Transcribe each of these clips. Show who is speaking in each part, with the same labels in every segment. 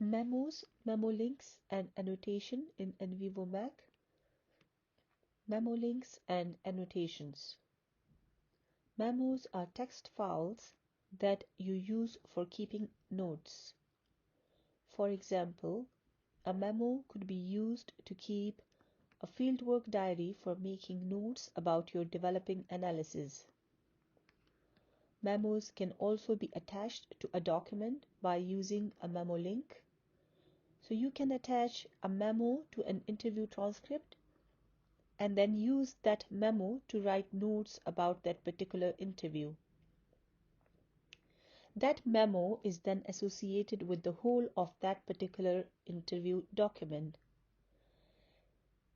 Speaker 1: Memos, memo links, and annotation in NVivo Mac. Memo links and annotations. Memos are text files that you use for keeping notes. For example, a memo could be used to keep a fieldwork diary for making notes about your developing analysis. Memos can also be attached to a document by using a memo link. So you can attach a memo to an interview transcript and then use that memo to write notes about that particular interview. That memo is then associated with the whole of that particular interview document.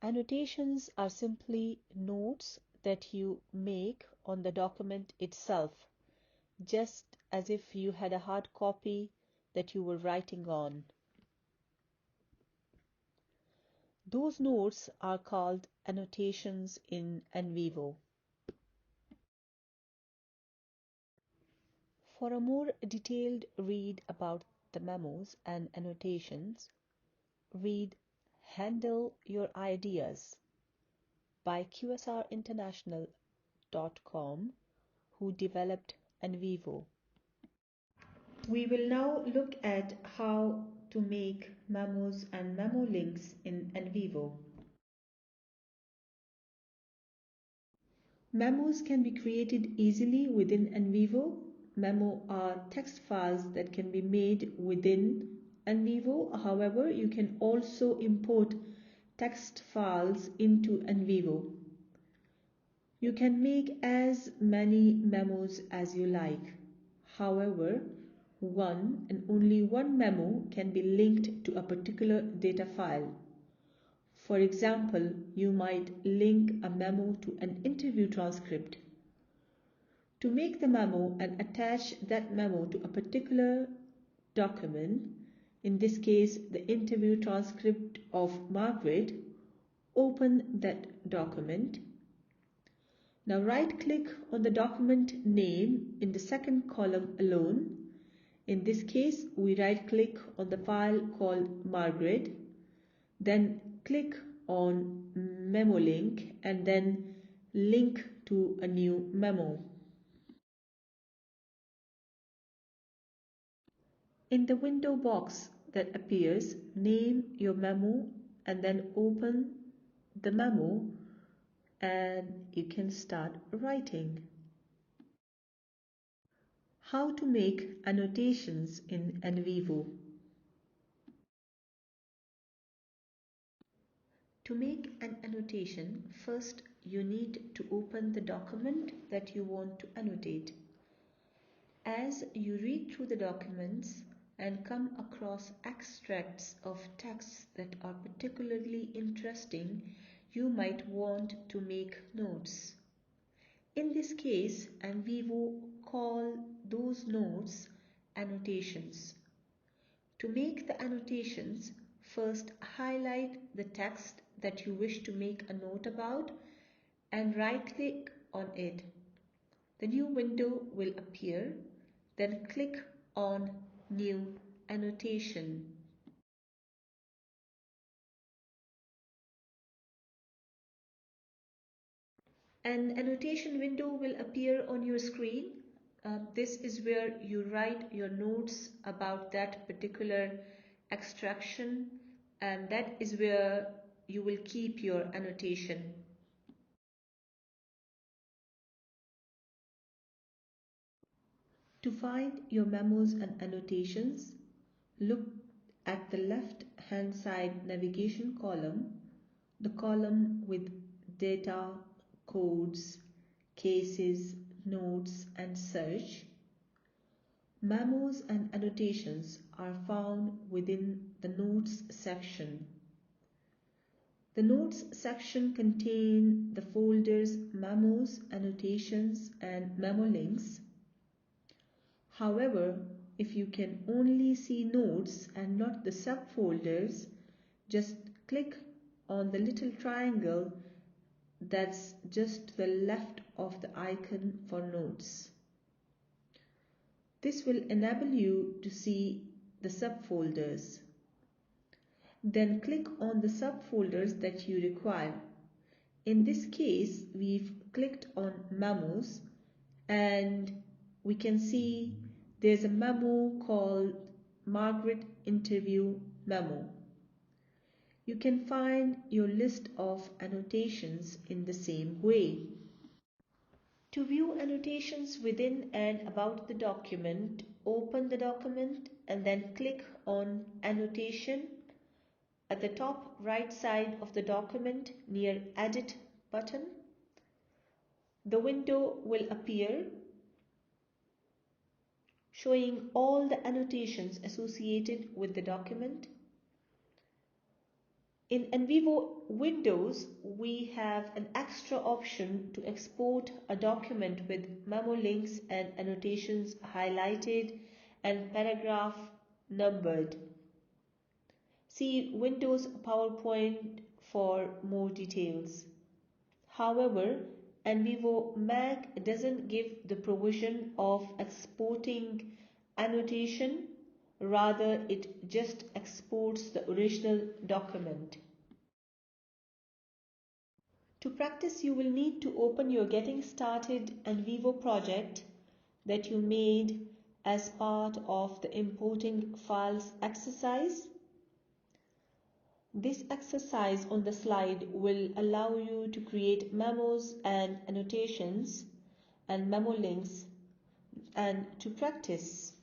Speaker 1: Annotations are simply notes that you make on the document itself, just as if you had a hard copy that you were writing on. Those notes are called annotations in NVivo. For a more detailed read about the memos and annotations, read Handle Your Ideas by QSRInternational.com, who developed NVivo. We will now look at how to make memos and memo links in NVivo. Memos can be created easily within NVivo. Memo are text files that can be made within NVivo. However, you can also import text files into NVivo. You can make as many memos as you like. However, one and only one memo can be linked to a particular data file. For example, you might link a memo to an interview transcript. To make the memo and attach that memo to a particular document, in this case the interview transcript of Margaret, open that document. Now right-click on the document name in the second column alone. In this case, we right-click on the file called Margaret, then click on Memo link and then link to a new memo. In the window box that appears, name your memo and then open the memo and you can start writing. How to make annotations in NVivo. To make an annotation, first you need to open the document that you want to annotate. As you read through the documents and come across extracts of text that are particularly interesting, you might want to make notes. In this case, NVivo call those notes annotations. To make the annotations, first highlight the text that you wish to make a note about and right-click on it. The new window will appear. Then click on New Annotation. An annotation window will appear on your screen. This is where you write your notes about that particular extraction, and that is where you will keep your annotation. To find your memos and annotations, look at the left-hand side navigation column, the column with data, codes, cases, notes, and search. Memos and annotations are found within the Notes section. The Notes section contains the folders Memos, Annotations, and Memo links. However, if you can only see notes and not the subfolders, just click on the little triangle that's just to the left of the icon for notes. This will enable you to see the subfolders. Then click on the subfolders that you require. In this case, we've clicked on Memos and we can see there's a memo called Margaret Interview Memo. You can find your list of annotations in the same way. To view annotations within and about the document, open the document and then click on Annotation at the top right side of the document near Edit button. The window will appear showing all the annotations associated with the document. In NVivo Windows, we have an extra option to export a document with memo links and annotations highlighted and paragraph numbered. See Windows PowerPoint for more details. However, NVivo Mac doesn't give the provision of exporting annotation. Rather, it just exports the original document. To practice, you will need to open your Getting Started NVivo project that you made as part of the Importing Files exercise. This exercise on the slide will allow you to create memos and annotations and memo links and to practice.